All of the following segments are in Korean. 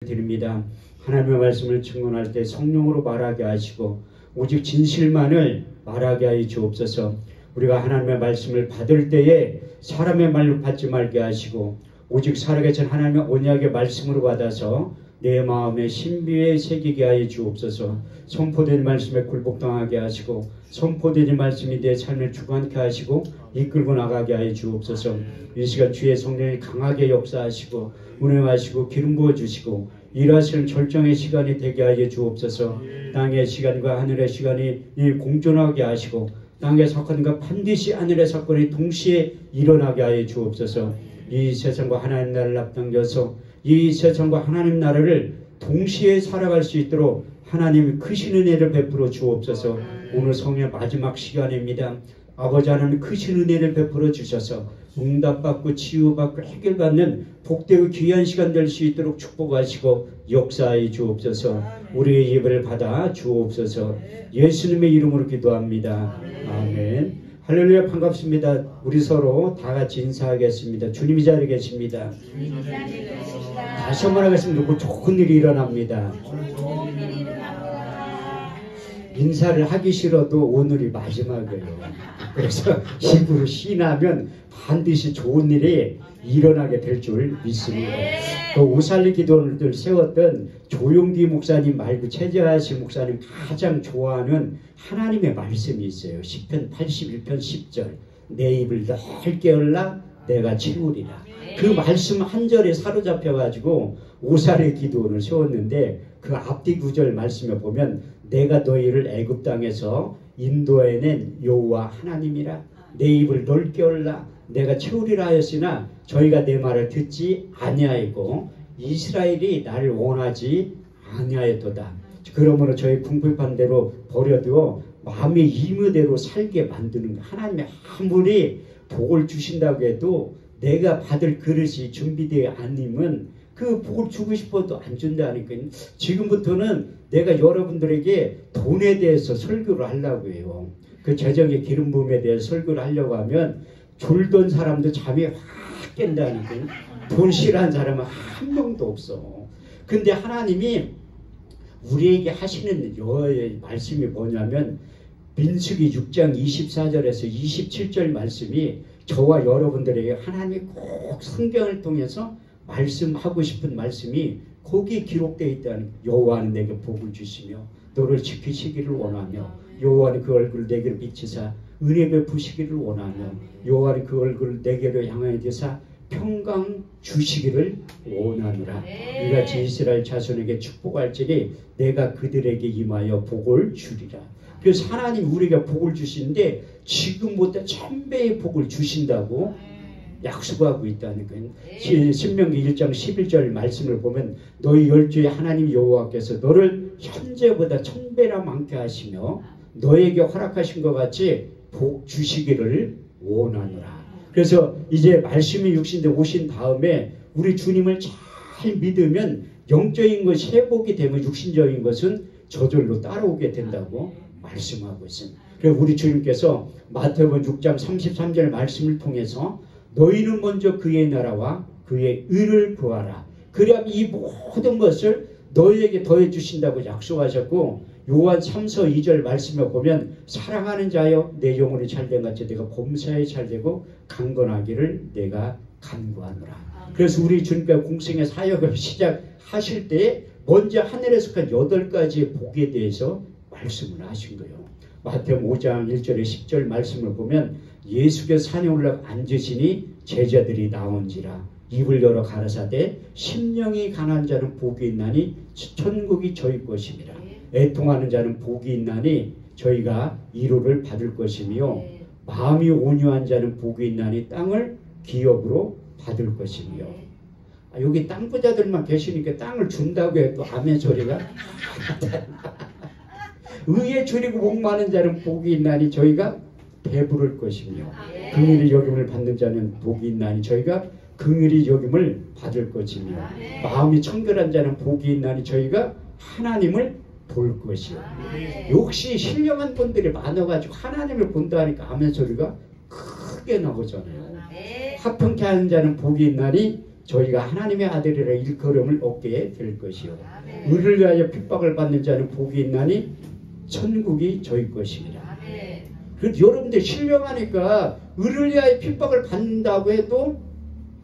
드립니다. 하나님의 말씀을 증언할 때 성령으로 말하게 하시고 오직 진실만을 말하게 하여 주옵소서. 우리가 하나님의 말씀을 받을 때에 사람의 말로 받지 말게 하시고 오직 살아계신 하나님의 언약의 말씀으로 받아서 내 마음에 신비에 새기게 하여 주옵소서. 선포된 말씀에 굴복당하게 하시고 선포된 말씀이 내 삶을 주관케 하시고 이끌고 나가게 하여 주옵소서. 이 시간 주의 성령이 강하게 역사하시고 운행하시고 기름 부어주시고 일하시는 절정의 시간이 되게 하여 주옵소서. 땅의 시간과 하늘의 시간이 공존하게 하시고 땅의 사건과 반드시 하늘의 사건이 동시에 일어나게 하여 주옵소서. 이 세상과 하나님 나라를 앞당겨서 이 세상과 하나님 나라를 동시에 살아갈 수 있도록 하나님이 크신 은혜를 베풀어 주옵소서. 오늘 성의 마지막 시간입니다. 아버지 하나님 크신 은혜를 베풀어 주셔서 응답받고 치유받고 해결받는 복되고 귀한 시간 될 수 있도록 축복하시고 역사해 주옵소서. 우리의 예배를 받아 주옵소서. 예수님의 이름으로 기도합니다. 아멘. 할렐루야. 반갑습니다. 우리 서로 다 같이 인사하겠습니다. 주님이 자리에 계십니다. 다시 한번 하겠습니다. 좋은 일이 일어납니다. 인사를 하기 싫어도 오늘이 마지막이에요. 그래서 입으로 시인하면 반드시 좋은 일이 일어나게 될 줄 믿습니다. 그 오살리 기도를 세웠던 조용기 목사님 말고 최재하신 목사님 가장 좋아하는 하나님의 말씀이 있어요. 시편 81편 10절 내 입을 넓게 열라 내가 채우리라. 그 말씀 한 절에 사로잡혀가지고 오살리 기도를 세웠는데 그 앞뒤 구절 말씀에 보면 내가 너희를 애굽 땅에서 인도해낸 여호와 하나님이라. 내 입을 넓게 열라 내가 채우리라 하였으나 저희가 내 말을 듣지 아니하였고 이스라엘이 나를 원하지 아니하였도다. 그러므로 저희 궁핍한 대로 버려두어 마음의 임의대로 살게 만드는 거. 하나님이 아무리 복을 주신다고 해도 내가 받을 그릇이 준비되어 아니면 그 복을 주고 싶어도 안 준다니까. 지금부터는 내가 여러분들에게 돈에 대해서 설교를 하려고 해요. 그 재정의 기름 부음에 대해서 설교를 하려고 하면 졸던 사람도 잠이 확 깬다니까. 돈 싫어하는 사람은 한 명도 없어. 근데 하나님이 우리에게 하시는 말씀이 뭐냐면 민수기 6장 24절에서 27절 말씀이 저와 여러분들에게 하나님이 꼭 성경을 통해서 말씀하고 싶은 말씀이 거기에 기록되어 있다는. 여호와는 내게 복을 주시며 너를 지키시기를 원하며 여호와는 그 얼굴을 내게로 비치사 은혜 베푸시기를 원하며 여호와는 그 얼굴을 내게로 향하여 되사 평강 주시기를 원하노라. 이같이 이스라엘 자손에게 축복할지니 내가 그들에게 임하여 복을 주리라. 그래서 하나님 우리가 복을 주시는데 지금보다 1000배의 복을 주신다고 약속하고 있다니까요. 신명기 1장 11절 말씀을 보면 너희 열조의 하나님 여호와께서 너를 현재보다 1000배나 많게 하시며 너에게 허락하신 것 같이 복 주시기를 원하노라. 그래서 이제 말씀이 육신에 오신 다음에 우리 주님을 잘 믿으면 영적인 것이 회복이 되면 육신적인 것은 저절로 따라오게 된다고 말씀하고 있습니다. 그래서 우리 주님께서 마태복음 6장 33절 말씀을 통해서 너희는 먼저 그의 나라와 그의 의를 구하라. 그래야 이 모든 것을 너희에게 더해 주신다고 약속하셨고 요한 3서 2절 말씀에 보면 사랑하는 자여 내 영혼이 잘된 같이 내가 범사에 잘되고 강건하기를 내가 간구하노라. 그래서 우리 주님께서 공생의 사역을 시작하실 때 먼저 하늘에 속한 8가지의 복에 대해서 말씀을 하신 거예요. 마태복음 5장 1절에 10절 말씀을 보면 예수께서 산에 올라가 앉으시니 제자들이 나온지라 입을 열어 가라사대 심령이 강한 자는 복이 있나니 천국이 저희 것입니다. 애통하는 자는 복이 있나니 저희가 위로를 받을 것이며 마음이 온유한 자는 복이 있나니 땅을 기업으로 받을 것이며. 여기 땅 부자들만 계시니까 땅을 준다고 해도 아멘 소리가 의에 줄이고 목 많은 자는 복이 있나니 저희가 배부를 것이며 긍휼히 여김을 받는 자는 복이 있나니 저희가 긍휼히 여김을 받을 것이며 마음이 청결한 자는 복이 있나니 저희가 하나님을 볼 것이요. 역시 신령한 분들이 많아가지고 하나님을 본다 하니까 아멘 소리가 크게 나오잖아요. 화평케 하는 자는 복이 있나니 저희가 하나님의 아들이라 일컬음을 얻게 될 것이요. 의를 위하여 핍박을 받는 자는 복이 있나니 천국이 저희 것입니다. 그래서 여러분들 신령하니까 의를 위하여 핍박을 받는다고 해도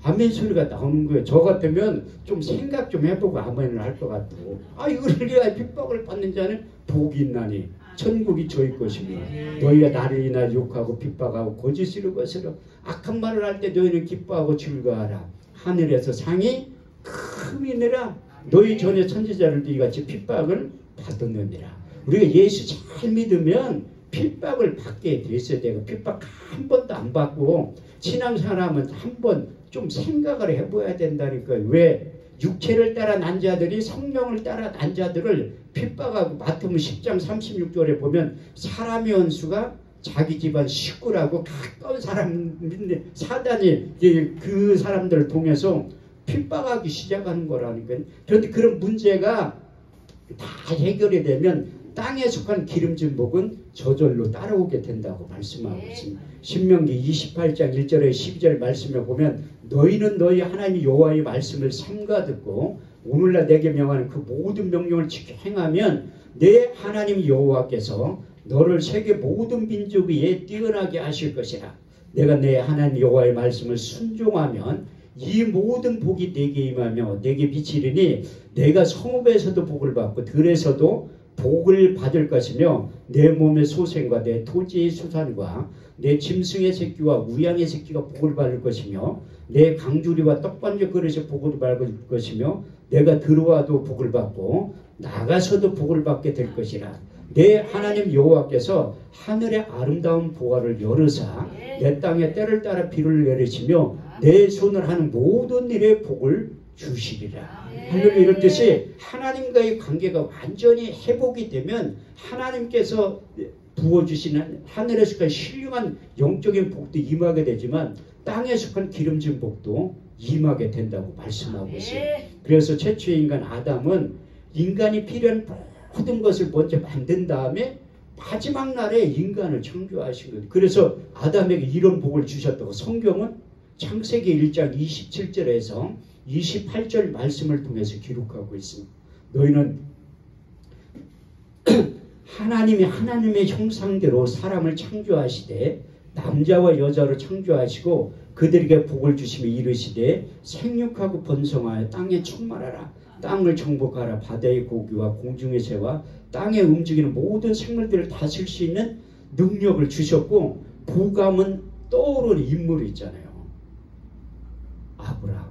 아멘 소리가 나오는 거예요. 저 같으면 좀 생각 좀 해보고 아멘을 할 것 같고, 의를 위하여 핍박을 받는 자는 복이 있나니 천국이 저희 것이며 너희가 나를 인하여 욕하고 핍박하고 거짓으로 거스려 악한 말을 할 때 너희는 기뻐하고 즐거워하라. 하늘에서 상이 크니라. 너희 전에 선지자들도 이같이 핍박을 받았느니라. 우리가 예수 잘 믿으면 핍박을 받게 됐어야 되고, 핍박 한 번도 안 받고 신앙생활하면 한 번 좀 생각을 해봐야 된다니까요. 왜 육체를 따라 난 자들이 성령을 따라 난 자들을 핍박하고, 마태복음 10장 36절에 보면 사람의 원수가 자기 집안 식구라고 가까운 사람인데 사단이 그 사람들을 통해서 핍박하기 시작하는 거라니까요. 그런데 그런 문제가 다 해결이 되면 땅에 속한 기름진 복은 저절로 따라오게 된다고 말씀하고 있습니다. 신명기 28장 1절에 12절 말씀에 보면 너희는 너희 하나님 여호와의 말씀을 삼가 듣고 오늘날 내게 명하는 그 모든 명령을 지켜 행하면 내 하나님 여호와께서 너를 세계 모든 민족 위에 뛰어나게 하실 것이라. 내가 내 하나님 여호와의 말씀을 순종하면 이 모든 복이 내게 임하며 내게 비치리니 내가 성읍에서도 복을 받고 들에서도 복을 받을 것이며 내 몸의 소생과 내 토지의 수산과 내 짐승의 새끼와 우양의 새끼가 복을 받을 것이며 내 강주리와 떡반죽 그릇이 복을 받을 것이며 내가 들어와도 복을 받고 나가서도 복을 받게 될 것이라. 내 하나님 여호와께서 하늘의 아름다운 보화를 열으사 내 땅에 때를 따라 비를 내리시며 내 손을 하는 모든 일에 복을 주시리라. 할렐루야. 이런 뜻이 하나님과의 관계가 완전히 회복이 되면 하나님께서 부어주시는 하늘에 속한 신령한 영적인 복도 임하게 되지만 땅에 속한 기름진 복도 임하게 된다고 말씀하고 있어요. 그래서 최초의 인간 아담은 인간이 필요한 모든 것을 먼저 만든 다음에 마지막 날에 인간을 창조하신 거예요. 그래서 아담에게 이런 복을 주셨다고 성경은 창세기 1장 27절에서 28절 말씀을 통해서 기록하고 있습니다. 너희는 하나님의 형상대로 사람을 창조하시되 남자와 여자로 창조하시고 그들에게 복을 주시며 이르시되 생육하고 번성하여 땅에 충만하라. 땅을 정복하라. 바다의 고기와 공중의 새와 땅에 움직이는 모든 생물들을 다스릴 수 있는 능력을 주셨고, 복감은 떠오르는 인물이 있잖아요. 아브라함.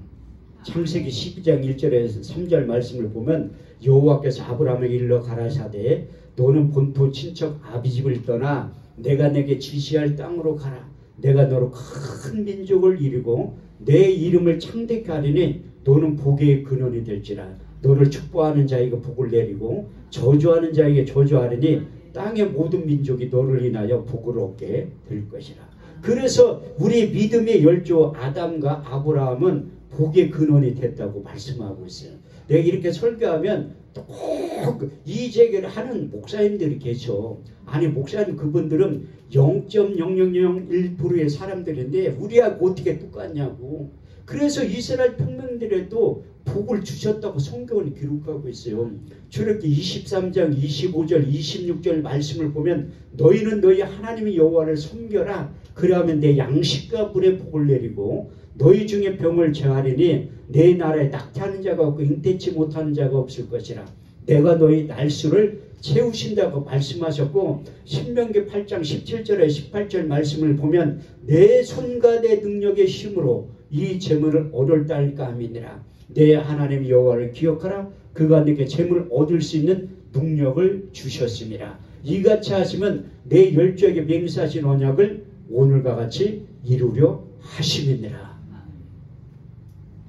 창세기 12장 1절에서 3절 말씀을 보면 여호와께서 아브라함에게 일러 가라사대 너는 본토 친척 아비집을 떠나 내가 내게 지시할 땅으로 가라. 내가 너로 큰 민족을 이루고 내 이름을 창대케 하리니 너는 복의 근원이 될지라. 너를 축복하는 자에게 복을 내리고 저주하는 자에게 저주하리니 땅의 모든 민족이 너를 인하여 복을 얻게 될 것이라. 그래서 우리 믿음의 열조 아담과 아브라함은 복의 근원이 됐다고 말씀하고 있어요. 내가 이렇게 설교하면 꼭 이 제기를 하는 목사님들이 계셔. 아니 목사님 그분들은 0.0001%의 사람들인데 우리하고 어떻게 똑같냐고. 그래서 이스라엘 평민들에도 복을 주셨다고 성경은 기록하고 있어요. 출애굽기 23장 25절 26절 말씀을 보면 너희는 너희 하나님의 여호와를 섬겨라. 그러면 내 양식과 물에 복을 내리고 너희 중에 병을 제하리니 내 나라에 낙태하는 자가 없고 잉태치 못하는 자가 없을 것이라. 내가 너희 날수를 채우신다고 말씀하셨고, 신명기 8장 17절에 18절 말씀을 보면 내 손과 내 능력의 힘으로 이 재물을 얻을 딸까 함이니라. 내 하나님 여호와를 기억하라. 그가 네게 재물을 얻을 수 있는 능력을 주셨습니다. 이같이 하시면 내 열조에게 맹세하신 언약을 오늘과 같이 이루려 하심이니라.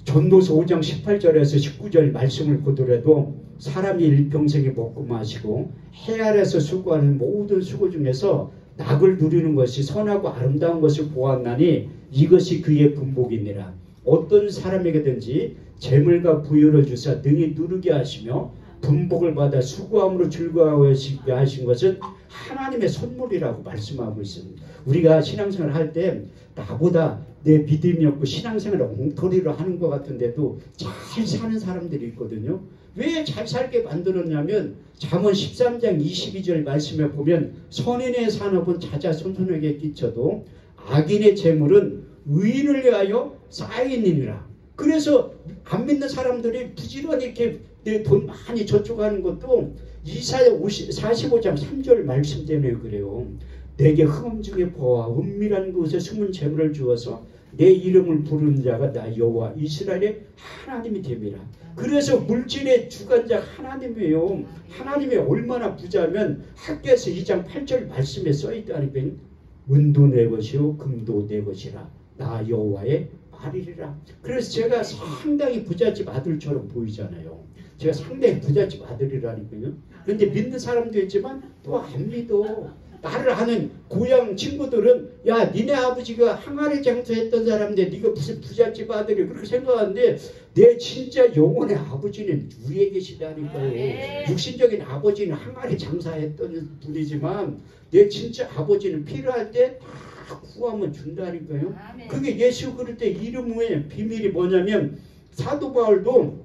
전도서 5장 18절에서 19절 말씀을 보더라도 사람이 일평생에 먹고 마시고 해 아래서 수고하는 모든 수고 중에서 낙을 누리는 것이 선하고 아름다운 것을 보았나니 이것이 그의 분복이니라. 어떤 사람에게든지 재물과 부유를 주사 능히 누르게 하시며 분복을 받아 수고함으로 즐거워하시게 하신 것은 하나님의 선물이라고 말씀하고 있습니다. 우리가 신앙생활 할 때 나보다 내 믿음이 없고 신앙생활을 엉터리로 하는 것 같은데도 잘 사는 사람들이 있거든요. 왜 잘 살게 만들었냐면 잠언 13장 22절 말씀에 보면 선인의 산업은 자자손손에게 끼쳐도 악인의 재물은 의인을 위하여 쌓이느니라. 그래서 안 믿는 사람들이 부지런히 이렇게 돈 많이 저축하는 것도 이사야 45장 3절 말씀대로 그래요. 내게 흑암 중에 보아 은밀한 곳에 숨은 재물을 주어서 내 이름을 부르는 자가 나 여호와 이스라엘의 하나님이 됨이라. 그래서 물질의 주관자 하나님이에요. 하나님이 얼마나 부자면 학개서 2장 8절 말씀에 써있다니까 은도 내 것이요 금도 내 것이라 나 여호와의 말이리라. 그래서 제가 상당히 부잣집 아들처럼 보이잖아요. 제가 상당히 부잣집 아들이라니까요. 그런데 믿는 사람도 있지만 또 안 믿어. 나를 아는 고향 친구들은 야 니네 아버지가 항아리 장사했던 사람인데 네가 무슨 부잣집 아들이 그렇게 생각하는데 내 진짜 영혼의 아버지는 위에 계시다니까요. 육신적인 아버지는 항아리 장사했던 분이지만 내 진짜 아버지는 필요할 때 다 구하면 준다니까요. 그게 예수 그리스도의 이름의 비밀이 뭐냐면 사도 바울도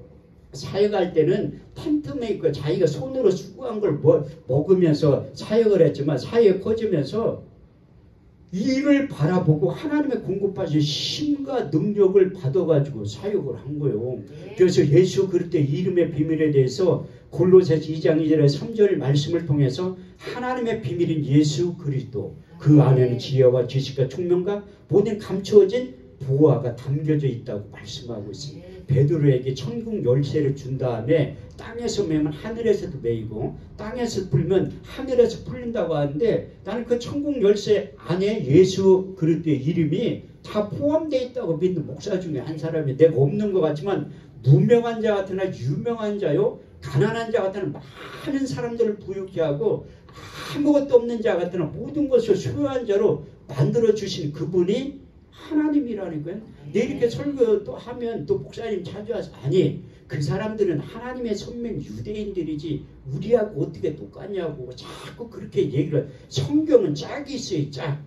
사역할 때는 텐트 메이커 자기가 손으로 수고한 걸 먹으면서 사역을 했지만 사역이 커지면서 이를 바라보고 하나님의 공급하신 힘과 능력을 받아가지고 사역을 한 거예요. 그래서 예수 그리스도의 이름의 비밀에 대해서 골로새서 2장 2절에 3절 말씀을 통해서 하나님의 비밀인 예수 그리스도 그 안에는 지혜와 지식과 총명과 모든 감추어진 보화가 담겨져 있다고 말씀하고 있습니다. 베드로에게 천국 열쇠를 준 다음에 땅에서 매면 하늘에서도 매이고 땅에서 풀면 하늘에서 풀린다고 하는데 나는 그 천국 열쇠 안에 예수 그리스도의 이름이 다 포함되어 있다고 믿는 목사 중에 한 사람이 내가 없는 것 같지만 무명한 자 같으나 유명한 자요 가난한 자 같으나 많은 사람들을 부유케 하고 아무것도 없는 자 같으나 모든 것을 소유한 자로 만들어주신 그분이 하나님이라는 거예요. 내 이렇게 설교 또 하면 또 목사님 자주 와서 아니 그 사람들은 하나님의 선명 유대인들이지 우리하고 어떻게 똑같냐고 자꾸 그렇게 얘기를 성경은 짝이 있어요. 짝.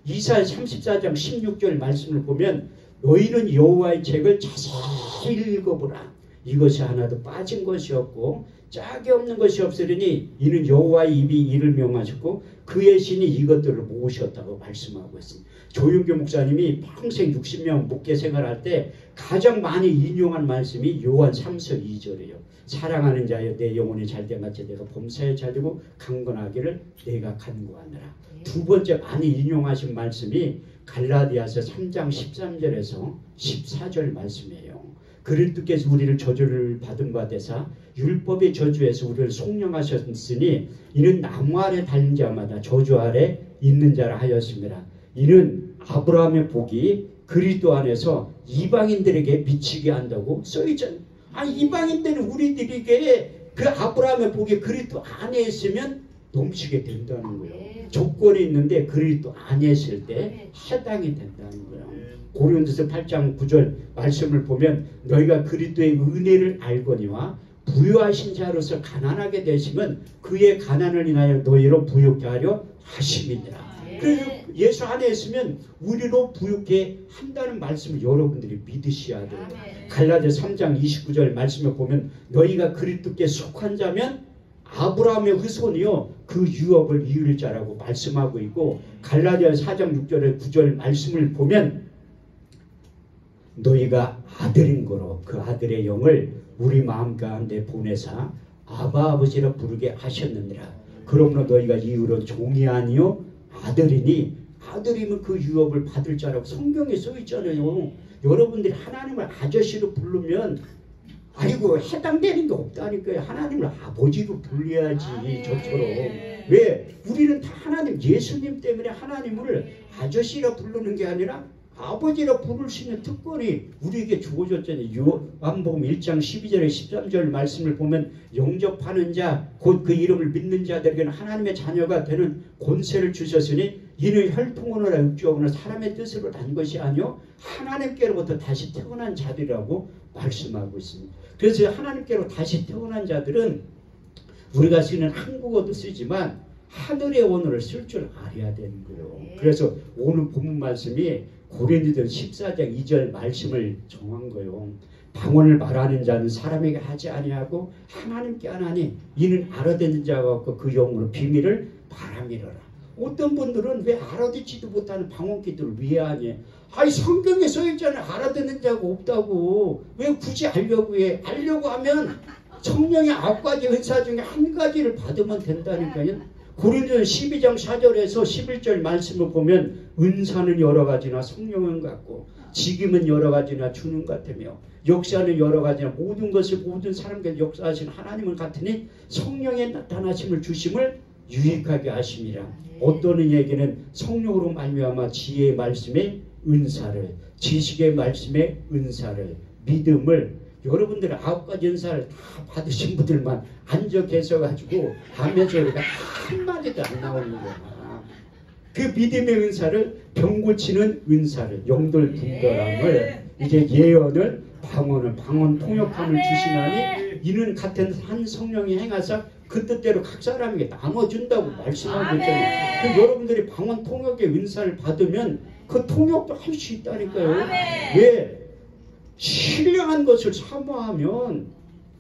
이사야 34장 16절 말씀을 보면 너희는 여호와의 책을 자세히 읽어보라. 이것이 하나도 빠진 것이 없고 짝이 없는 것이 없으리니 이는 여호와의 입이 이를 명하셨고 그의 신이 이것들을 모으셨다고 말씀하고 있습니다. 조윤교 목사님이 평생 60명 목회 생활할 때 가장 많이 인용한 말씀이 요한 3서 2절이에요. 사랑하는 자여 내 영혼이 잘된 같이 내가 범사에 잘되고 강건하기를 내가 간구하느라. 두 번째 많이 인용하신 말씀이 갈라디아서 3장 13절에서 14절 말씀이에요. 그리스도께서 우리를 저주를 받은 바 되사 율법의 저주에서 우리를 속량하셨으니 이는 나무 아래 달린 자마다 저주 아래 있는 자라 하였습니다. 이는 아브라함의 복이 그리스도 안에서 이방인들에게 미치게 한다고 써있잖아요. 아니 이방인들은 우리들에게 그 아브라함의 복이 그리스도 안에 있으면 넘치게 된다는 거예요. 조건이 있는데 그리스도 안에 있을 때 해당이 된다는 거예요. 고린도서 8장 9절 말씀을 보면 너희가 그리스도의 은혜를 알거니와 부유하신 자로서 가난하게 되시면 그의 가난을 인하여 너희로 부유케 하려 하심이니라. 그래서 예수 안에 있으면 우리로 부유케 한다는 말씀을 여러분들이 믿으셔야 돼요. 갈라디아서 3장 29절 말씀을 보면 너희가 그리스도께 속한 자면 아브라함의 후손이요 그 유업을 이을 자라고 말씀하고 있고 갈라디아서 4장 6절에 9절 말씀을 보면 너희가 아들인 거로 그 아들의 영을 우리 마음 가운데 보내사 아바 아버지라 부르게 하셨느니라. 그러므로 너희가 이후로 종이 아니요 아들이니 아들이면 그 유업을 받을 자라고 성경에 써 있잖아요. 여러분들이 하나님을 아저씨로 부르면 아이고 해당되는 게 없다니까요. 하나님을 아버지로 불러야지. 저처럼. 왜? 우리는 다 하나님 예수님 때문에 하나님을 아저씨라 부르는 게 아니라 아버지라 부를 수 있는 특권이 우리에게 주어졌잖아요. 요한복음 1장 12절에 13절 말씀을 보면 영접하는 자 곧 그 이름을 믿는 자들에게는 하나님의 자녀가 되는 권세를 주셨으니 이는 혈통으로나 육적으로나 사람의 뜻으로 난 것이 아니요 하나님께로부터 다시 태어난 자들이라고 말씀하고 있습니다. 그래서 하나님께로 다시 태어난 자들은 우리가 쓰는 한국어도 쓰지만 하늘의 언어를 쓸 줄 알아야 되는 거예요. 그래서 오늘 본문 말씀이 고린도전 14장 2절 말씀을 정한 거예요. 방언을 말하는 자는 사람에게 하지 아니하고 하나님께 하나니 이는 알아듣는 자가 없고 그 영으로 비밀을 말함이로라. 어떤 분들은 왜 알아듣지도 못하는 방언 기도를 왜 하니? 아니 성경에 써있잖아요. 알아듣는 자가 없다고. 왜 굳이 알려고 해? 알려고 하면 성령의 9가지 은사 중에 한 가지를 받으면 된다니까요. 고린도전 12장 4절에서 11절 말씀을 보면 은사는 여러 가지나 성령은 같고 직임은 여러 가지나 주는 같으며 역사는 여러 가지나 모든 것을 모든 사람에게 역사하신 하나님은 같으니 성령의 나타나심을 주심을 유익하게 하심이라. 어떤 이에게는 성령으로 말미암아 지혜의 말씀의 은사를, 지식의 말씀의 은사를, 믿음을, 여러분들은 9가지 은사를 다 받으신 분들만 앉아 계셔가지고 아멘 소리가 한마디도 안 나오는 거야. 그 믿음의 은사를, 병 고치는 은사를, 영들 분별함을, 이제 예언을, 방언을, 방언 통역함을 주시나니 이는 같은 한 성령이 행하사 그 뜻대로 각 사람에게 나눠준다고 말씀하고 있잖아요. 그 여러분들이 방언 통역의 은사를 받으면 그 통역도 할 수 있다니까요. 왜? 신령한 것을 사모하면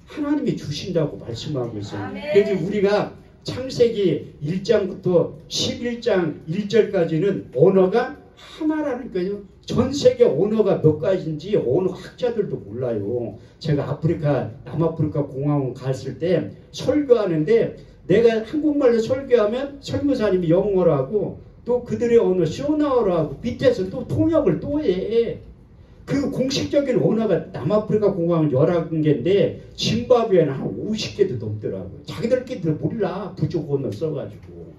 하나님이 주신다고 말씀하고 있어요. 그래서 우리가 창세기 1장부터 11장 1절까지는 언어가 하나라는 거예요. 전 세계 언어가 몇 가지인지 언어 학자들도 몰라요. 제가 아프리카, 남아프리카 공화국 갔을 때 설교하는데 내가 한국말로 설교하면 설교사님이 영어로 하고 또 그들의 언어 쇼나어로 하고 밑에서 또 통역을 또 해. 그 공식적인 언어가 남아프리카 공화국 11개인데 짐바브웨는 한 50개도 넘더라고요. 자기들끼리도 몰라. 부족 언어 써가지고.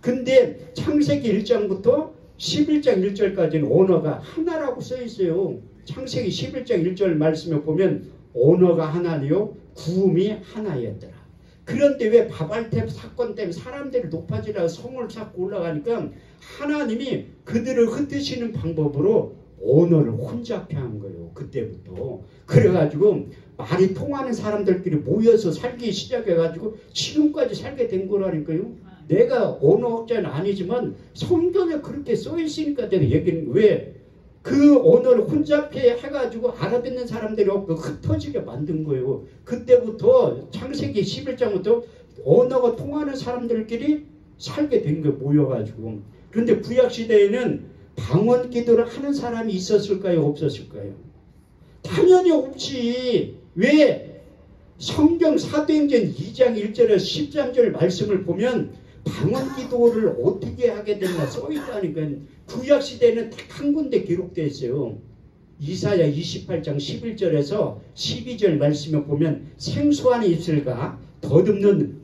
근데 창세기 1장부터 11장 1절까지는 언어가 하나라고 써있어요. 창세기 11장 1절 말씀에 보면 언어가 하나요 구음이 하나였더라. 그런데 왜 바발텝 사건 때문에 사람들이 높아지라고 성을 쌓고 올라가니까 하나님이 그들을 흩으시는 방법으로 언어를 혼잡해 한 거예요. 그때부터. 그래가지고 말이 통하는 사람들끼리 모여서 살기 시작해가지고 지금까지 살게 된 거라니까요. 내가 언어학자는 아니지만 성경에 그렇게 써있으니까 내가 얘기는 왜 그 언어를 혼잡해 해가지고 알아듣는 사람들이 없고 흩어지게 만든 거예요. 그때부터 창세기 11장부터 언어가 통하는 사람들끼리 살게 된 거예요. 모여가지고. 그런데 구약시대에는 방언 기도를 하는 사람이 있었을까요? 없었을까요? 당연히 없지. 왜? 성경 사도행전 2장 1절에서 13절 말씀을 보면 방언 기도를 어떻게 하게 됐나 써있다니까. 구약시대에는 딱 한 군데 기록되어 있어요. 이사야 28장 11절에서 12절 말씀에 보면 생소한 입술과 덧없는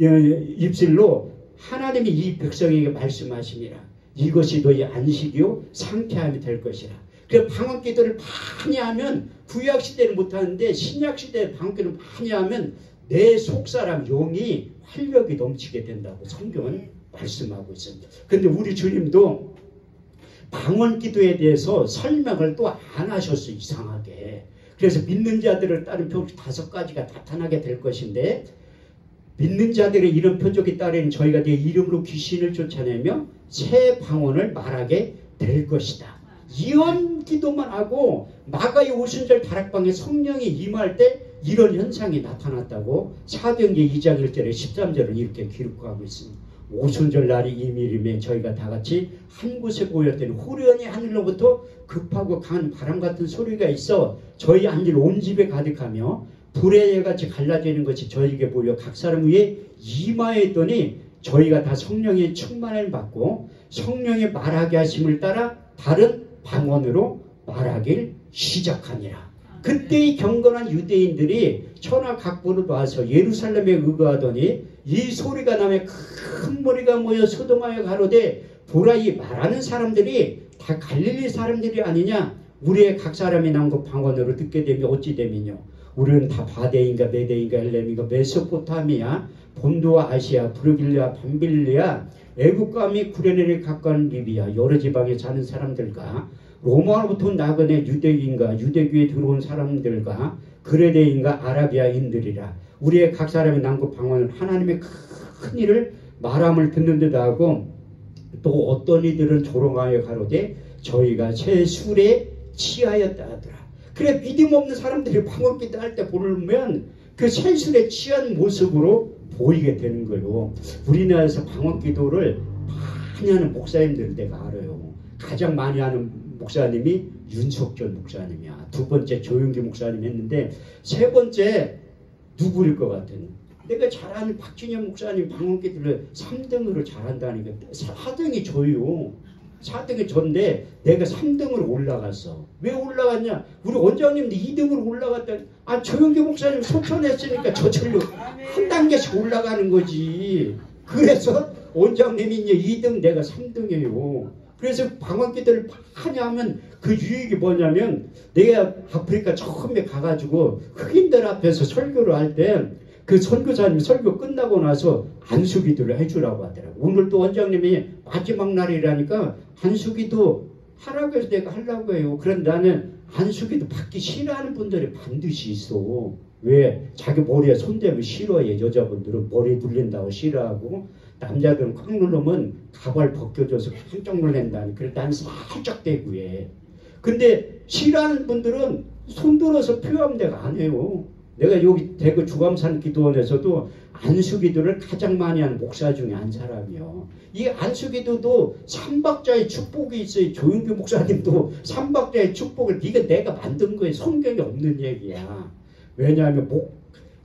입술로 하나님이 이 백성에게 말씀하십니다. 이것이 너희 안식이요 상쾌함이 될 것이라. 그 방언 기도를 많이 하면 구약시대는 못하는데 신약시대에 방언 기도를 많이 하면 내 속사람 영이 활력이 넘치게 된다고 성경은 말씀하고 있습니다. 그런데 우리 주님도 방언 기도에 대해서 설명을 또 안 하셨어. 이상하게. 그래서 믿는 자들을 따른 표적 5가지가 나타나게 될 것인데 믿는 자들의 이런 표적이 따르는 저희가 내 이름으로 귀신을 쫓아내며 새 방언을 말하게 될 것이다. 이런 기도만 하고 마가의 오순절 다락방에 성령이 임할 때 이런 현상이 나타났다고 사도행전 2장 1절에 13절을 이렇게 기록하고 있습니다. 오순절 날이 이밀이면 저희가 다 같이 한 곳에 모였더니 후련히 하늘로부터 급하고 강한 바람 같은 소리가 있어 저희 앉은 온 집에 가득하며 불의 해같이 갈라지는 것이 저에게 보여 각 사람 위에 임하였더니 저희가 다 성령의 충만을 받고 성령의 말하게 하심을 따라 다른 방언으로 말하길 시작하니라. 그때의 경건한 유대인들이 천하 각부로 와서 예루살렘에 의거하더니 이 소리가 나며 큰 무리가 모여 소동하여 가로되 보라 이 말하는 사람들이 다 갈릴리 사람들이 아니냐. 우리의 각 사람이 난 것 방언으로 듣게 되면 어찌 되면요. 우리는 다 바데인가 메데인가 엘렘인가 메소포타미아 본도와 아시아 브르길리아 밤빌리아 애국과 및 구레네를 가까운 리비아 여러 지방에 사는 사람들과 로마로부터 나그네 유대인과 유대교에 들어온 사람들과 그레네인과 아라비아인들이라. 우리의 각 사람의 난국 방언은 하나님의 큰 일을 말함을 듣는 듯 하고 또 어떤 이들은 조롱하여 가로되 저희가 제 술에 취하였다 하더라. 그래 믿음 없는 사람들이 방언 기도할 때 보면 그 세술에 취한 모습으로 보이게 되는 거예요. 우리나라에서 방언 기도를 많이 하는 목사님들을 내가 알아요. 가장 많이 하는 목사님이 윤석전 목사님이야. 두 번째 조용기 목사님 했는데 세 번째 누구일 것 같아요? 내가 잘 아는 박진영 목사님 방언 기도를 3등으로 잘한다니까 4등이 저요. 4등이 전데 내가 3등으로 올라갔어. 왜 올라갔냐? 우리 원장님도 2등으로 올라갔다. 아 조용기 목사님 소천했으니까 저절로 한 단계씩 올라가는 거지. 그래서 원장님이 이제 2등 내가 3등이에요. 그래서 방언기도를 많이 하면 그 유익이 뭐냐면 내가 아프리카 처음에 가가지고 흑인들 앞에서 설교를 할 때 그 선교사님이 설교 끝나고 나서 안수기도를 해주라고 하더라고. 오늘도 원장님이 마지막 날이라니까 안수기도 하라고 해서 내가 하려고 해요. 그런데 나는 안수기도 받기 싫어하는 분들이 반드시 있어. 왜? 자기 머리에 손대면 싫어해. 여자분들은 머리 눌린다고 싫어하고 남자들은 꽉 누르면 가발 벗겨져서 깜짝 놀란다니. 그래서 난 살짝 대구해. 근데 싫어하는 분들은 손들어서 표하면 내가 안 해요. 내가 여기 대구 주감산 기도원에서도 안수기도를 가장 많이 하는 목사 중에 한 사람이요. 이 안수기도도 삼박자의 축복이 있어요. 조용기 목사님도 삼박자의 축복을 내가 만든 거에 성경에 없는 얘기야. 왜냐하면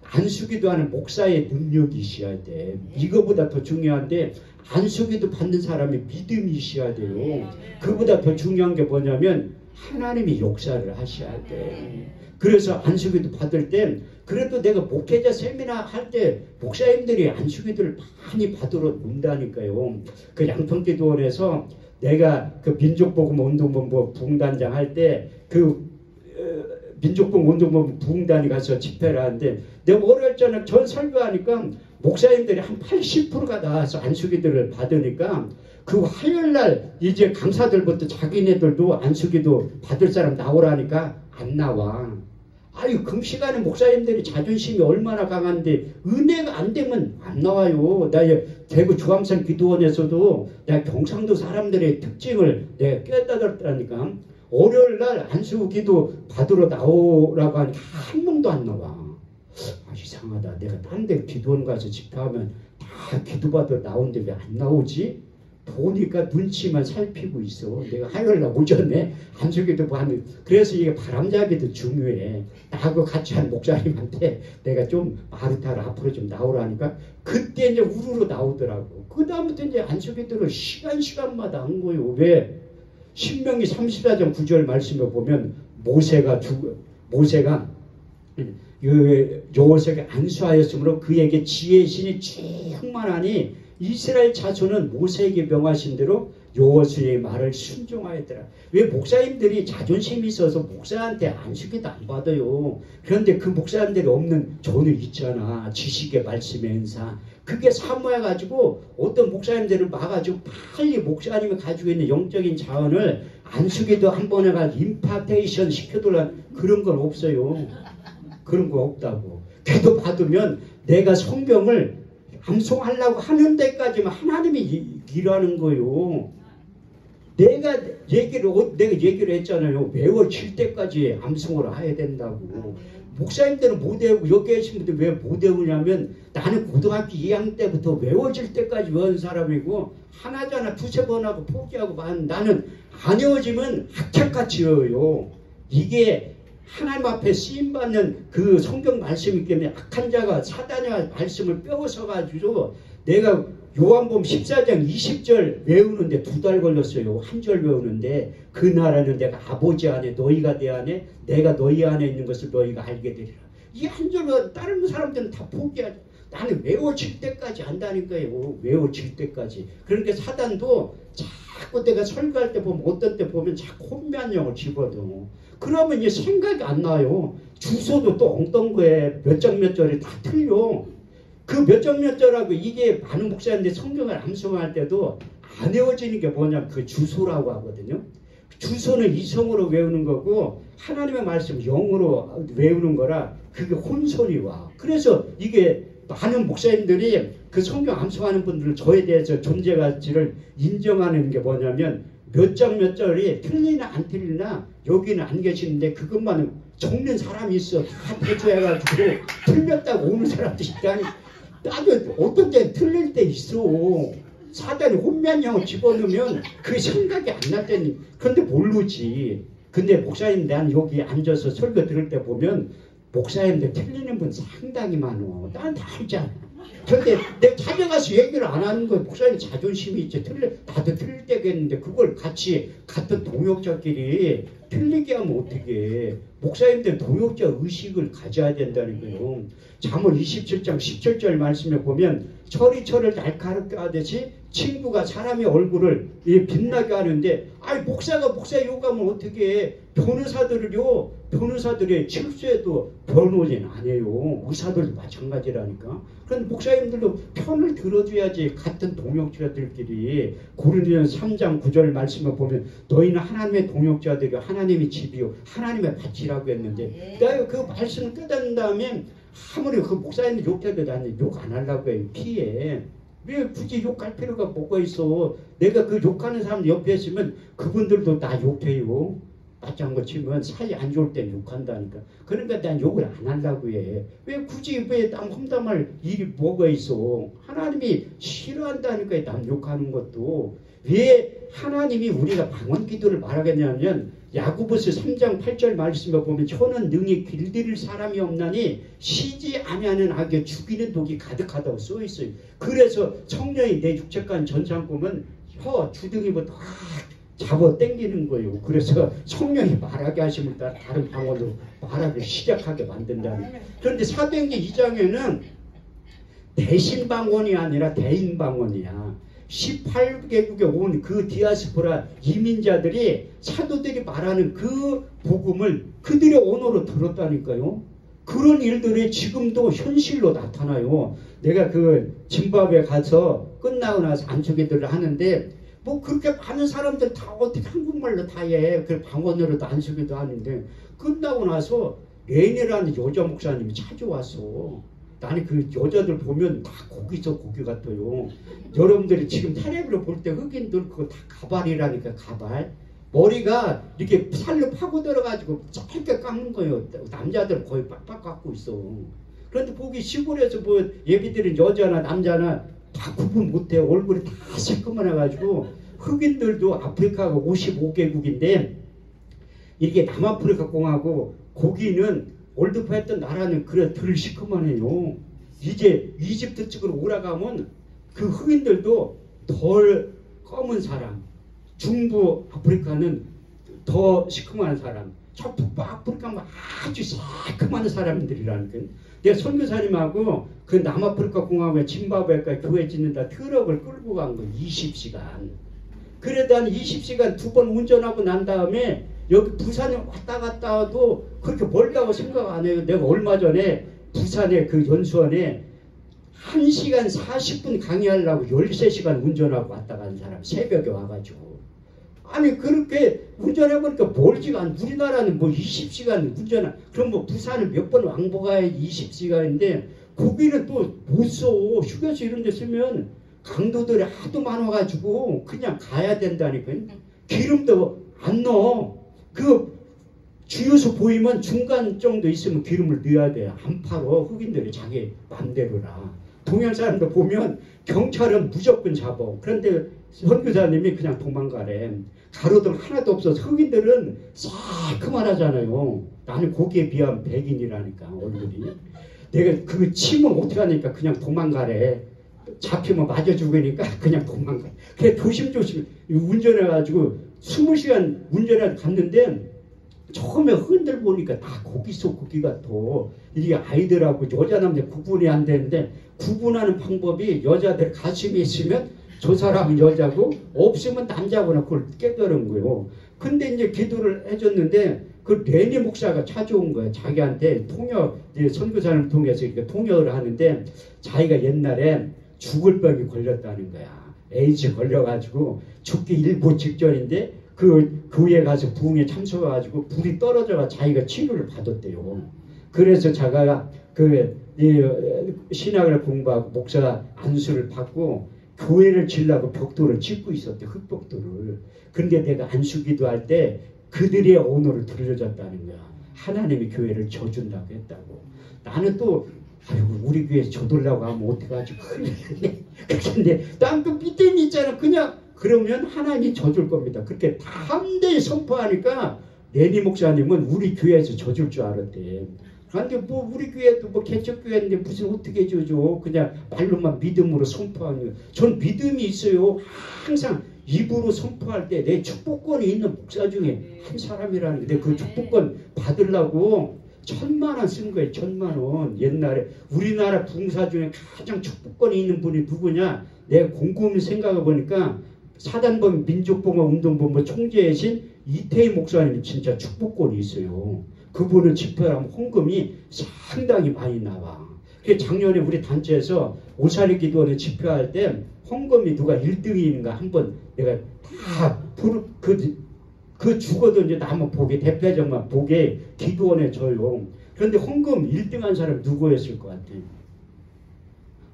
안수기도 하는 목사의 능력이 있어야 돼. 이거보다 더 중요한데 안수기도 받는 사람이 믿음이 있어야 돼요. 그보다 더 중요한 게 뭐냐면 하나님이 역사를 하셔야 돼. 그래서 안수기도 받을 땐 그래도 내가 목회자 세미나 할 때 목사님들이 안수기도를 많이 받으러 온다니까요. 그 양평기도원에서 내가 그 민족복음 운동본부 부흥단장 할 때 그 민족복음 운동본부 부흥단이 가서 집회를 하는데 내가 월요일 저녁 전 설교하니까 목사님들이 한 80%가 나와서 안수기도를 받으니까 그 화요일날 이제 강사들부터 자기네들도 안수기도 받을 사람 나오라니까 안 나와. 아유 금시간에 목사님들이 자존심이 얼마나 강한데 은혜가 안 되면 안 나와요. 나 대구 주감산 기도원에서도 내가 경상도 사람들의 특징을 내가 깨닫았다니까. 월요일날 안수기도 받으러 나오라고 하니까 한 명도 안 나와. 아 이상하다. 내가 딴 데 기도원 가서 집회하면 다 기도받으러 나오는데 왜 안 나오지? 보니까 눈치만 살피고 있어. 내가 화요일날 오전에 안수기도 하는. 그래서 이게 바람잡이도 중요해. 나하고 같이 한 목사님한테 내가 좀 마르타를 앞으로 좀 나오라니까 그때 이제 우르르 나오더라고. 그 다음부터 이제 안수기도를 시간마다 한 거예요. 왜? 신명기 34장 9절 말씀에 보면 모세가 여호수아에게 안수하였으므로 그에게 지혜의 신이 충만하니 이스라엘 자손은 모세에게 명하신 대로 여호수아의 말을 순종하였더라. 왜 목사님들이 자존심이 있어서 목사한테 안수기도 안 받아요. 그런데 그 목사님들이 없는 저는 있잖아. 지식의 말씀의 은사. 그게 사모해가지고 어떤 목사님들을 막아가지고 빨리 목사님이 가지고 있는 영적인 자원을 안수기도 한 번 해가지고 임파테이션 시켜달라. 그런 건 없어요. 그런 거 없다고. 기도 받으면 내가 성경을 암송하려고 하는 데까지만 하나님이 일하는 거예요. 내가 얘기를 했잖아요. 외워질 때까지 암송을 해야 된다고. 목사님들은 못 외우고 여기 계신 분들 왜 못 외우냐면 나는 고등학교 2학년 때부터 외워질 때까지 외운 사람이고 하나잖아 두세 번 하고 포기하고 나는 안 외워지면 학창같이 외워요. 이게 하나님 앞에 쓰임받는 그 성경 말씀이기 때문에 악한 자가 사단의 말씀을 빼앗아 가지고 내가 요한복음 14장 20절 외우는데 2달 걸렸어요. 한 절 외우는데 그 나라는 내가 아버지 안에 너희가 내 안에 내가 너희 안에 있는 것을 너희가 알게 되리라. 이 한 절은 다른 사람들은 다 포기하죠. 나는 외워질 때까지 안다니까요. 외워질 때까지. 그러니까 사단도 자꾸 내가 설교할 때 보면 어떤 때 보면 자꾸 혼미한 영을 집어넣어. 그러면 이제 생각이 안 나요. 주소도 또 엉뚱 거에 몇 장 몇 절이 다 틀려. 그 몇 장 몇 절하고 이게 많은 목사님들이 성경을 암송할 때도 안 외워지는 게 뭐냐면 그 주소라고 하거든요. 주소는 이성으로 외우는 거고 하나님의 말씀 영으로 외우는 거라 그게 혼선이 와. 그래서 이게 많은 목사님들이 그 성경 암송하는 분들은 저에 대해서 존재 가치를 인정하는 게 뭐냐면 몇 장 몇 절이 틀리나 안 틀리나 여기는 안 계시는데 그것만 적는 사람이 있어. 다 대조해가지고 틀렸다고 오는 사람들이 있다니. 나도 어떤 때 틀릴 때 있어. 사단이 혼면형을 집어넣으면 그 생각이 안 났다니. 그런데 모르지. 근데 목사님 난 여기 앉아서 설교 들을 때 보면 목사님들 틀리는 분 상당히 많어. 난 다 알잖아. 근데 내가 찾아가서 얘기를 안 하는 거야. 목사님 자존심이 있지. 나도 틀릴 때가 있는데 그걸 같이 같은 동역자끼리 틀리게 하면 어떡해. 목사님들 동역자 의식을 가져야 된다니까요. 잠언 27장 17절 말씀에 보면 철이 철을 날카롭게 하듯이 친구가 사람의 얼굴을 빛나게 하는데 아이 목사가 목사 욕하면 어떻게 해. 변호사들의 실수에도 변호는 안 해요. 의사들도 마찬가지라니까. 그런데 목사님들도 편을 들어줘야지. 같은 동역자들끼리 고린도전서 3장 9절 말씀을 보면 너희는 하나님의 동역자들이요 하나님의 집이요 하나님의 밭이라고 했는데 내가 그 말씀을 깨닫는 다음에 아무리 그 목사님들 욕해도 나는 욕 안 하려고 해요. 피해. 왜 굳이 욕할 필요가 뭐가 있어. 내가 그 욕하는 사람 옆에 있으면 그분들도 나 욕해요. 맞장구 치면 사이 안 좋을 땐 욕한다니까. 그러니까 난 욕을 안 하려고 해. 왜 굳이 왜 남 험담할 일이 뭐가 있어. 하나님이 싫어한다니까 남 욕하는 것도. 왜 하나님이 우리가 방언 기도를 말하겠냐면 야고보서 3장 8절 말씀에 보면 혀는 능히 길들일 사람이 없나니 쉬지 아니하는 악에 죽이는 독이 가득하다고 써 있어요. 그래서 성령이 내 육체간 전상꿈은 혀 주둥이부터 잡아 당기는 거예요. 그래서 성령이 말하게 하시면 다른 방언으로 말하기 시작하게 만든다는. 그런데 사도행전 2장에는 대신 방언이 아니라 대인 방언이야. 18개국에 온 그 디아스포라 이민자들이 사도들이 말하는 그 복음을 그들의 언어로 들었다니까요. 그런 일들이 지금도 현실로 나타나요. 내가 그 짐바브웨 가서 끝나고 나서 안수기도를 하는데 뭐 그렇게 많은 사람들 다 어떻게 한국말로 다 해. 그 방언으로도 안수기도 하는데 끝나고 나서 레인이라는 여자 목사님이 찾아왔어. 나는 그 여자들 보면 다 고기죠. 고기 같아요. 여러분들이 지금 텔레비를 볼 때 흑인들 그거 다 가발이라니까. 가발. 머리가 이렇게 살로 파고 들어가지고 짧게 깎는 거예요. 남자들은 거의 빡빡 깎고 있어. 그런데 보기 시골에서 뭐 예비들은 여자나 남자나 다 구분 못해. 얼굴이 다 새까만해가지고. 흑인들도 아프리카가 55개국인데 이렇게 남아프리카 공화국 고기는 월드컵 했던 나라는 그래 덜 시커먼해요. 이제 이집트 쪽으로 오라가면 그 흑인들도 덜 검은 사람, 중부 아프리카는 더 시커먼 사람, 저 북부 아프리카는 아주 새까만 사람들이라니까. 내가 선교사님하고 그 남아프리카 공화국에 짐바브웨까지 교회 짓는다 트럭을 끌고 간 거 20시간. 그래도 한 20시간 2번 운전하고 난 다음에 여기 부산에 왔다 갔다 와도 그렇게 멀다고 생각 안 해요. 내가 얼마 전에 부산에 그 연수원에 1시간 40분 강의하려고 13시간 운전하고 왔다 간 사람 새벽에 와가지고. 아니 그렇게 운전해보니까 멀지가 않아. 우리나라는 뭐 20시간 운전하. 그럼 뭐 부산은 몇 번 왕복가야 20시간인데 거기는 또 못 써. 휴게소 이런 데 쓰면 강도들이 하도 많아가지고 그냥 가야 된다니까. 기름도 안 넣어. 그 주유소 보이면 중간 정도 있으면 기름을 넣어야 돼. 안 팔어. 흑인들이 자기 맘대로라. 동양 사람들 보면 경찰은 무조건 잡아. 그런데 선교사님이 그냥 도망가래. 가로등 하나도 없어서 흑인들은 새까만하잖아요. 나는 거기에 비하면 백인이라니까 얼굴이. 내가 그 치면 어떻게 하니까 그냥 도망가래. 잡히면 맞아 죽으니까 그냥 도망가. 그래 조심조심 운전해가지고 20시간 운전해 갔는데 처음에 흑인들 보니까 다 고기 속 고기 같아. 이게 아이들하고 여자 남자 구분이 안 되는데 구분하는 방법이 여자들 가슴이 있으면 저 사람은 여자고 없으면 남자구나 그걸 깨달은 거예요. 근데 이제 기도를 해줬는데 그 레니 목사가 찾아온 거예요. 자기한테 통역 선교사를 통해서 이렇게 통역을 하는데 자기가 옛날에 죽을 병이 걸렸다는 거야. 에이즈 걸려가지고 죽기 일보 직전인데 그 교회에 가서 부흥에 참석해가지고 불이 떨어져가 자기가 치료를 받았대요. 그래서 제가 신학을 공부하고 목사 안수를 받고 교회를 지으려고 벽돌을 짓고 있었대. 흙벽돌을. 근데 내가 안수기도 할 때 그들의 언어를 들려줬다는 거야. 하나님이 교회를 져준다고 했다고. 나는 또 아이고 우리 교회 져달라고 하면 어떡하지. 근데 난 또 믿음이 있잖아. 그냥 그러면 하나님이 져줄 겁니다. 그렇게 담대히 선포하니까 레니 목사님은 우리 교회에서 져줄 줄 알았대. 그런데 뭐 우리 교회도 뭐 개척교회인데 무슨 어떻게 져줘. 그냥 말로만 믿음으로 선포하는 거예요. 전 믿음이 있어요. 항상 입으로 선포할 때 내 축복권이 있는 목사 중에 한 사람이라는 게 그 축복권 받으려고 1,000,000원 쓴 거예요. 1,000,000원. 옛날에 우리나라 부흥사 중에 가장 축복권이 있는 분이 누구냐. 내가 곰곰이 생각해 보니까 사단범 민족봉화운동본부 총재이신 이태희 목사님이 진짜 축복권이 있어요. 그분은 집회하면 헌금이 상당히 많이 나와. 그래서 작년에 우리 단체에서 오사리 기도원에 집회할 때 헌금이 누가 1등인가 한번 내가 다 그 죽어도 이제 나무 보게 대표적만 보게 기도원에 줘요. 그런데 헌금 1등한 사람 누구였을 것 같아요?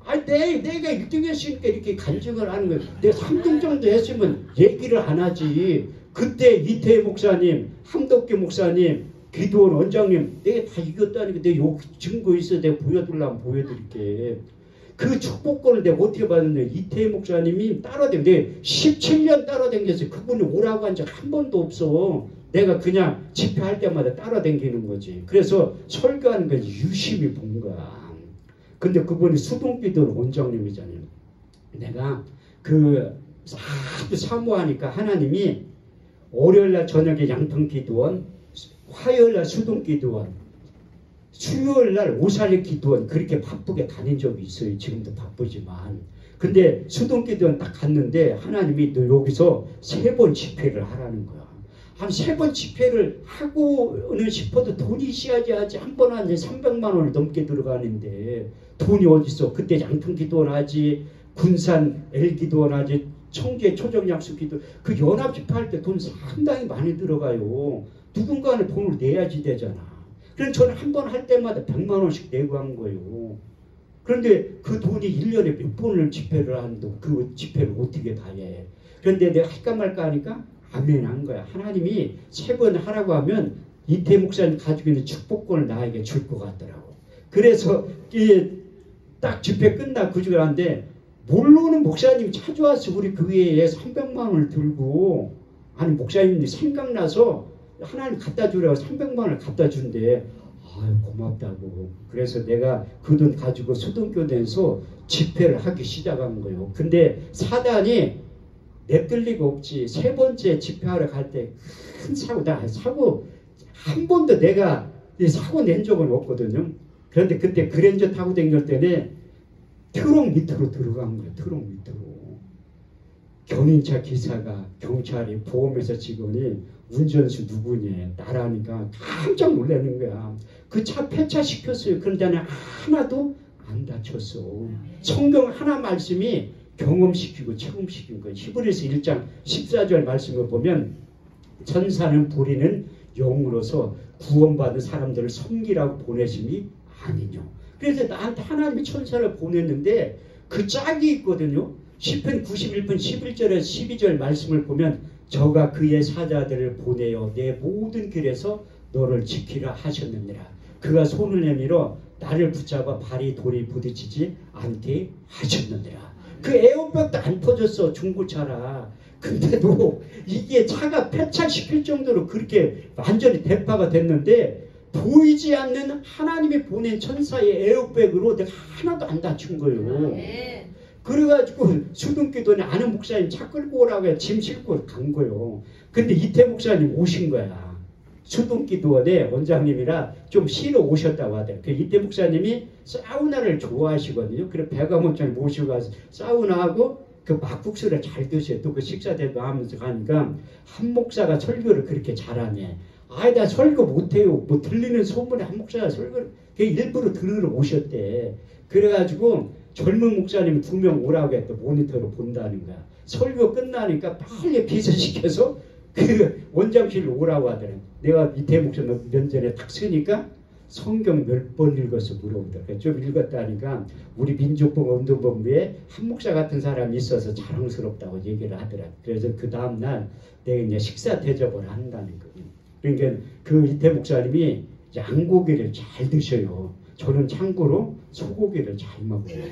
아니 내가 1등 했으니까 이렇게 간증을 하는 거예요. 내가 3등 정도 했으면 얘기를 안 하지. 그때 이태희 목사님, 함덕기 목사님, 기도원 원장님 내가 다 이겼다니까 내가 여기 증거 있어. 내가 보여드리려면 보여드릴게. 그 축복권을 내가 어떻게 받았냐. 이태희 목사님이 따라다녔어. 내가 17년 따라다녔어요. 그분이 오라고 한 적 한 번도 없어. 내가 그냥 집회할 때마다 따라다니는 거지. 그래서 설교하는 걸 유심히 본 거야. 근데 그분이 수동기도원 원장님이잖아요. 내가 사모하니까 하나님이 월요일날 저녁에 양평기도원, 화요일날 수동기도원, 수요일날 오살리 기도원 그렇게 바쁘게 다닌 적이 있어요. 지금도 바쁘지만. 근데 수동기도원 딱 갔는데 하나님이 너 여기서 3번 집회를 하라는 거야. 한 3번 집회를 하고는 싶어도 돈이 있어야지 하지. 한 번 하는데 300만 원을 넘게 들어가는데 돈이 어딨어. 그때 양평기도원 하지, 군산 L기도원 하지, 청주의 초정약수기도 그 연합 집회할 때 돈 상당히 많이 들어가요. 누군가는 돈을 내야지 되잖아. 그래서 저는 한 번 할 때마다 100만 원씩 내고 한 거예요. 그런데 그 돈이 1년에 몇 번을 집회를 하는데 그 집회를 어떻게 다 해. 그런데 내가 할까 말까 하니까 아멘 한 거야. 하나님이 3번 하라고 하면 이태 목사님 가지고 있는 축복권을 나에게 줄 것 같더라고. 그래서 딱 집회 끝나고 그 주에 하는데 모르는 목사님이 찾아와서 우리 교회에 300만 원을 들고 아니 목사님이 생각나서 하나님 갖다 주라고 300만 원을 갖다 준대. 아유 고맙다고. 그래서 내가 그 돈 가지고 수동교대에서 집회를 하기 시작한 거예요. 근데 사단이 내뜰 리가 없지. 3번째 집회하러 갈 때 큰 사고 한 번도 내가 사고 낸 적은 없거든요. 그런데 그때 그랜저 타고 다닐 때는 트럭 밑으로 들어간 거예요. 트럭 밑으로. 견인차 기사가 경찰이 보험회사 직원이 운전수 누구니 나라니까 깜짝 놀라는 거야. 그 차 폐차시켰어요. 그런데 하나도 안 다쳤어. 성경 하나 말씀이 경험시키고 체험시킨 거예요. 히브리서 1장 14절 말씀을 보면 천사는 부리는 영으로서 구원받은 사람들을 섬기라고 보내심이 아니뇨. 그래서 나한테 하나님이 천사를 보냈는데 그 짝이 있거든요. 시편 91편 11절에서 12절 말씀을 보면 저가 그의 사자들을 보내어 내 모든 길에서 너를 지키라 하셨느니라. 그가 손을 내밀어 나를 붙잡아 발이 돌이 부딪히지 않게 하셨느니라. 그 에어백도 안 터졌어. 중고차라. 근데도 이게 차가 폐차시킬 정도로 그렇게 완전히 대파가 됐는데 보이지 않는 하나님이 보낸 천사의 에어백으로 내가 하나도 안 다친 거예요. 그래가지고 수등기도원에 아는 목사님 차 끌고 오라고 해 짐 싣고 간 거예요. 근데 이태 목사님 오신 거야. 수등기도원에 원장님이라 좀 쉬러 오셨다고 하더라고요. 그 이태 목사님이 사우나를 좋아하시거든요. 그래서 배가원장님 모시고 가서 사우나하고 그 막국수를 잘 드셔요. 또 그 식사 대도하면서 가니까 한 목사가 설교를 그렇게 잘하네. 아이 나 설교 못해요. 뭐 들리는 소문에 한 목사가 설교를 일부러 들으러 오셨대. 그래가지고 젊은 목사님 2명 오라고 했더 모니터로 본다는 거야. 설교 끝나니까 빨리 비서시켜서 그 원장실로 오라고 하더래. 내가 이태 목사님 면전에 딱 서니까 성경 몇 번 읽어서 물어보더라고요. 좀 읽었다니까 우리 민족봉 운동본부에 한 목사 같은 사람이 있어서 자랑스럽다고 얘기를 하더라고요. 그래서 그 다음날 내가 이제 식사 대접을 한다는 거예요. 그러니까 그 이태 목사님이 양고기를 잘 드셔요. 저는 참고로 소고기를 잘 먹어요.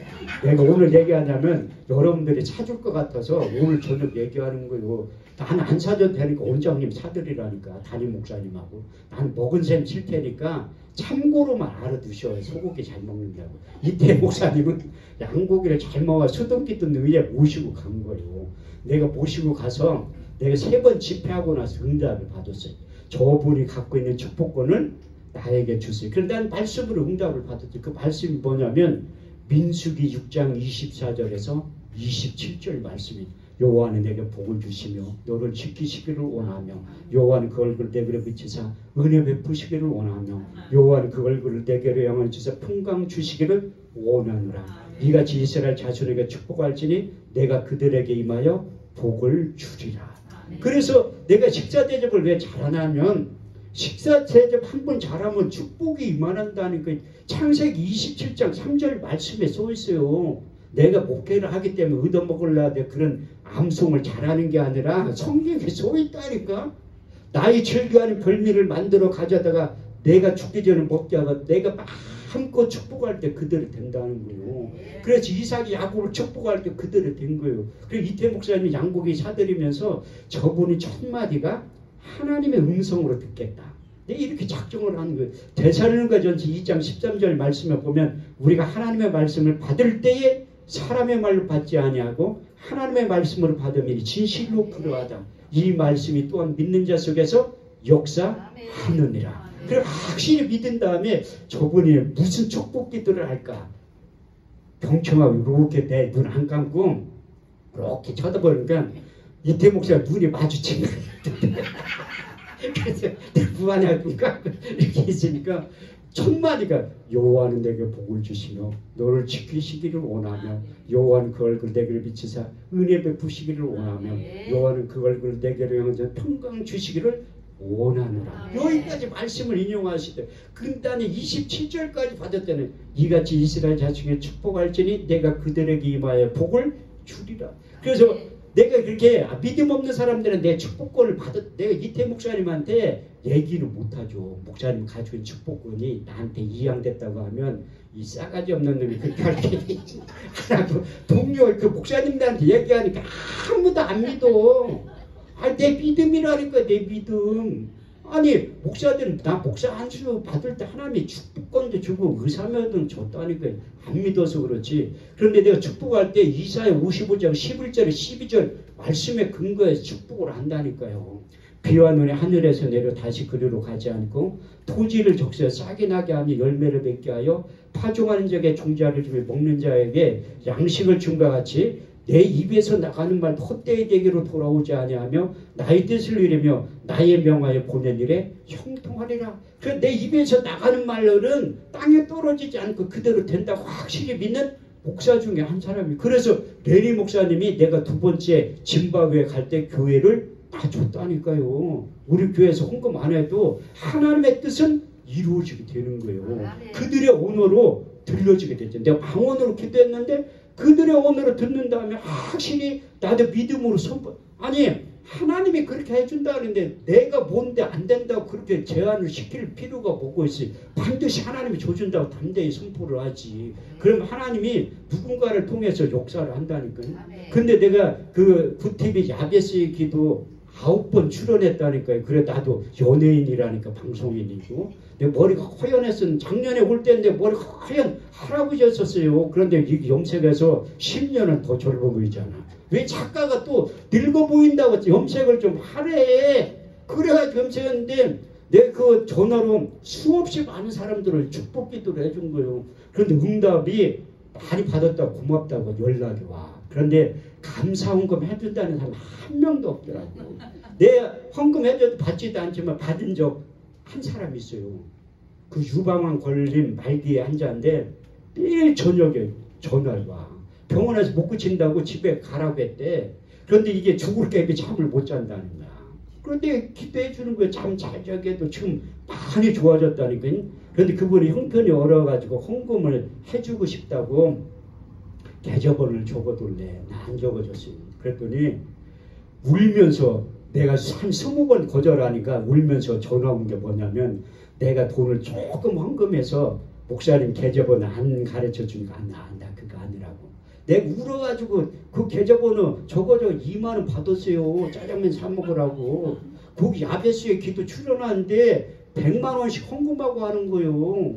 내가 오늘 얘기하자면 여러분들이 사줄 것 같아서 오늘 저녁 얘기하는 거예요. 나는 안 사줘도 되니까 원장님 사드리라니까, 담임 목사님하고. 나는 먹은 셈 칠 테니까 참고로만 알아두셔요. 소고기 잘 먹는다고. 이태 목사님은 양고기를 잘 먹어 수도끼 뜬 의에 모시고 간 거예요. 내가 모시고 가서 내가 3번 집회하고 나서 응답을 받았어요. 저분이 갖고 있는 축복권을 나에게 주세요. 그런데 난 말씀으로 응답을 받았죠. 그 말씀이 뭐냐면 민수기 6장 24절에서 27절 말씀이 여호와는 내게 복을 주시며 너를 지키시기를 원하며 여호와는 그 얼굴을 내게로 비치사 은혜 베푸시기를 원하며 여호와는 그 얼굴을 내게로 영원히 주사 평강 주시기를 원하노라. 이같이 이스라엘 자손에게 축복할지니 내가 그들에게 임하여 복을 주리라. 그래서 내가 식사 대접을 왜 잘하냐면 식사 대접 한 번 잘하면 축복이 임한다니까. 창세기 27장 3절 말씀에 써 있어요. 내가 목회를 하기 때문에 얻어먹으려고 그런 암송을 잘하는 게 아니라 성경에 써 있다니까. 나의 즐겨하는 별미를 만들어 가져다가 내가 죽기 전에 먹게 하고 내가 마음껏 축복할 때 그대로 된다는 거예요. 그래서 이삭이 야곱을 축복할 때 그대로 된 거예요. 그래서 이태 목사님이 양고기 사드리면서 저분이 첫 마디가 하나님의 음성으로 듣겠다. 이렇게 작정을 하는 거예요. 데살로니가 전서 2장 13절 말씀에 보면 우리가 하나님의 말씀을 받을 때에 사람의 말로 받지 아니하고 하나님의 말씀으로 받으면 진실로 그러하다. 이 말씀이 또한 믿는 자 속에서 역사하느니라. 그리고 확실히 믿은 다음에 저분이 무슨 축복 기도를 할까? 경청하고 이렇게 내 눈 안 감고 이렇게 쳐다보니까 이태 목사가 눈이 마주친 거예요. 그래서 무한할까 이렇게 있으니까 첫 마디가 여호와는 내게 복을 주시며 너를 지키시기를 원하며 여호와는 그 얼굴 내게를 비치사 은혜 베푸시기를 원하며 여호와는 그 얼굴 내게로 향하여 평강 주시기를 원하노라. 여기까지 말씀을 인용하시되 그 다음에 27절까지 받았다는 이같이 이스라엘 자손에게 축복할지니 내가 그들에게 임하여 복을 주리라. 그래서 내가 그렇게 믿음 없는 사람들은 내 축복권을 내가 이태 목사님한테 얘기를 못하죠. 목사님 가지고 있는 축복권이 나한테 이양됐다고 하면 이 싸가지 없는 놈이 그렇게 할게 하나도 동료 그 목사님들한테 얘기하니까 아무도 안 믿어. 내 믿음이라니까. 내 믿음. 아니 목사들은 나 목사 안수 받을 때 하나님이 축복권도 주고 의사면허도 줬다니까. 안 믿어서 그렇지. 그런데 내가 축복할 때 이사야 55장 11절에 12절 말씀에 근거해서 축복을 한다니까요. 비와 눈이 하늘에서 내려 다시 그리로 가지 않고 토지를 적셔 싹이 나게 하며 열매를 맺게 하여 파종하는 자에게 종자를 주며 먹는 자에게 양식을 줌과 같이 내 입에서 나가는 말 헛되이 되기로 돌아오지 아니하며 나의 뜻을 이루며 나의 명하여 보낸 일에 형통하리라. 그래서 내 입에서 나가는 말은 땅에 떨어지지 않고 그대로 된다고 확실히 믿는 목사 중에 한 사람이. 그래서 레니 목사님이 내가 두 번째 짐바브웨 갈 때 교회를 다 줬다니까요. 우리 교회에서 헌금 안 해도 하나님의 뜻은 이루어지게 되는 거예요. 그들의 언어로 들려지게 됐죠. 내가 방언으로 기도했는데 그들의 언어로 듣는 다음에 확실히 나도 믿음으로 아니 하나님이 그렇게 해준다는데 내가 뭔데 안 된다고 그렇게 제한을 시킬 필요가 뭐고 있어요. 반드시 하나님이 줘준다고 담대히 선포를 하지. 그럼 하나님이 누군가를 통해서 역사를 한다니까요. 근데 내가 그 구TV 야베스의 기도 9번 출연했다니까요. 그래 나도 연예인이라니까 방송인이고 내 머리가 허연했었는 작년에 올 때인데 머리가 허연 할아버지였었어요. 그런데 이 염색해서 10년은 더 젊어 보이잖아. 왜 작가가 또 늙어 보인다고 염색을 좀 하래. 그래가지고 염색했는데 내 그 전화로 수없이 많은 사람들을 축복 기도를 해준 거예요. 그런데 응답이 많이 받았다고 고맙다고 연락이 와. 그런데 감사 헌금 해준다는 사람 한 명도 없더라고. 내 헌금 해줘도 받지도 않지만 받은 적 한 사람 있어요. 그 유방암 걸린 말기의 환자인데 매일 저녁에 전화를 와. 병원에서 못 고친다고 집에 가라고 했대. 그런데 이게 죽을 깨비 잠을 못 잔다는 거야. 그런데 기도해 주는 거야. 잠 잘 자게 해도 지금 많이 좋아졌다니까. 그런데 그분이 형편이 어려워가지고 헌금을 해주고 싶다고 계좌번호를 적어둘래. 나 안 적어줬어요. 그랬더니 울면서 내가 한 20번 거절하니까 울면서 전화 온 게 뭐냐면 내가 돈을 조금 헌금해서 목사님 계좌번호 안 가르쳐 주니까 나 그거 아니라고. 내가 울어가지고 그 계좌번호 적어줘 2만 원 받았어요. 짜장면 사 먹으라고. 거기 야베스에 기도 출연하는데 100만 원씩 헌금하고 하는 거예요.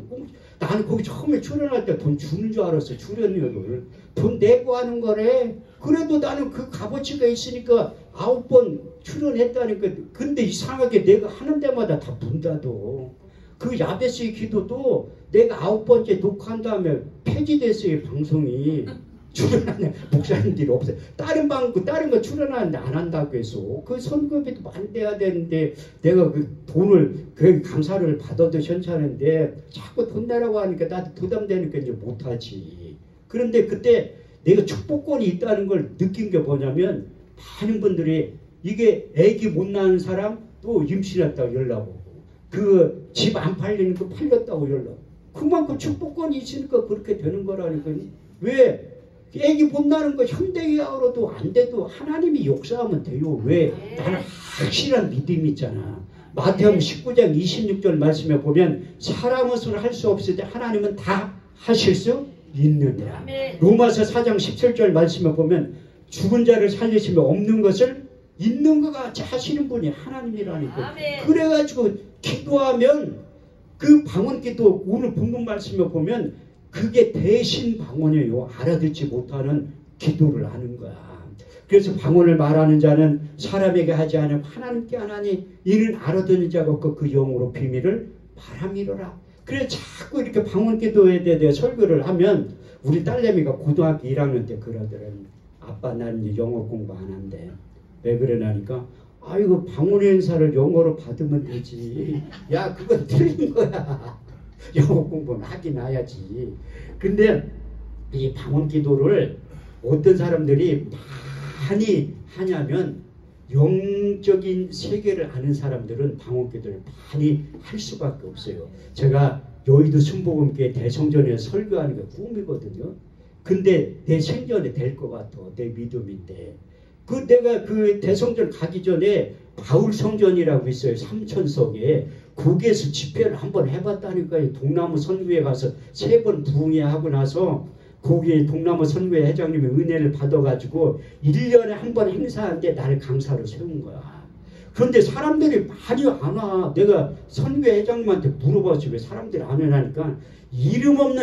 나는 거기 처음에 출연할 때 돈 주는 줄 알았어. 출연료를. 돈 내고 하는 거래. 그래도 나는 그 값어치가 있으니까 9번 출연했다니까. 근데 이상하게 내가 하는 데마다 다 문 닫어. 그 야베스의 기도도 내가 9번째 녹화한 다음에 폐지됐어요. 방송이. 출연하는 목사님들이 없어요. 다른 거 출연하는데 안 한다고 해서 그 선급비도 많이 돼야 되는데 내가 그 돈을 그 감사를 받아도 현찮은데 자꾸 돈 내라고 하니까 나도 부담되니까 이제 못하지. 그런데 그때 내가 축복권이 있다는 걸 느낀 게 뭐냐면 많은 분들이 이게 애기 못 낳은 사람 또 임신했다고 연락 오고 그 집 안 팔리는 거 팔렸다고 연락 오고 그만큼 축복권이 있으니까 그렇게 되는 거라니까. 왜? 애기 못 낳는 거 현대의학으로도 안 돼도 하나님이 역사하면 돼요. 왜? 나는 확실한 믿음이 있잖아. 마태복음 19장 26절 말씀에 보면 사람 것으로 할 수 없을 때 하나님은 다 하실 수 있느니라. 로마서 4장 17절 말씀에 보면 죽은 자를 살리시며 없는 것을 있는 것 같이 하시는 분이 하나님이라니까. 그래가지고 기도하면 그 방언기도 오늘 본문 말씀에 보면 그게 대신 방언이에요. 알아듣지 못하는 기도를 하는 거야. 그래서 방언을 말하는 자는 사람에게 하지 않으면 하나님께 하나니 이는 알아듣는 자가 없고 그 영으로 비밀을 말함이로라. 그래서 자꾸 이렇게 방언기도에 대해 설교를 하면 우리 딸내미가 고등학교 1학년 때 그러더라고요. 아빠 나는 영어 공부 안 한대. 왜 그러냐니까 아이고 방언의 은사를 영어로 받으면 되지. 야 그건 틀린 거야. 영어 공부는 하긴 해야지. 근데 이 방언기도를 어떤 사람들이 많이 하냐면 영적인 세계를 아는 사람들은 방언기도를 많이 할 수밖에 없어요. 제가 여의도 순복음교회 대성전에 설교하는 게 꿈이거든요. 근데 내 생전에 될 것 같아. 내 믿음인데. 내가 그 대성전 가기 전에 바울성전이라고 있어요. 삼천석에. 거기에서 집회를 한번 해봤다니까요. 동나무 선교회 가서 3번 부흥회하고 나서 거기에 동나무 선교회 회장님의 은혜를 받아가지고 1년에 한 번 행사하는데 나를 강사로 세운 거야. 그런데 사람들이 많이 안 와. 내가 선교회 회장님한테 물어봤지 왜 사람들이 안 오냐니까 이름 없는